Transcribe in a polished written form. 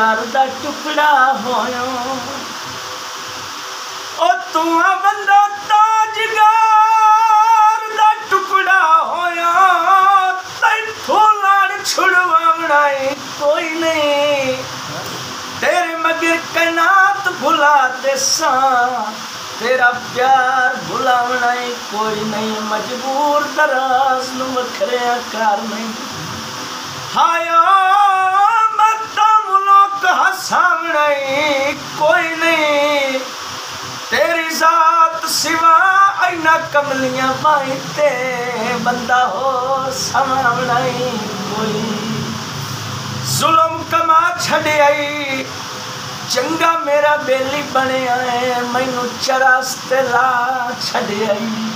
प्यार दा टुकड़ा होया ओ तू बंदा ताजगार दा टुकड़ा होया तैथों लाड़ छुड़वाना कोई नहीं तेरे मगर कैनात भुला देसा तेरा प्यार भुलावना कोई नहीं मजबूर दराज नू वखरे आकार नहीं हाया मत मुल्क हसावना कोई नहीं तेरी जात सिवा ऐना कमलियां पाई ते बंदा हो समावना कोई जुल्म कमा छड़े आई चंगा मेरा बेली बने आए मैनू चरास्ते ला छड़े आई।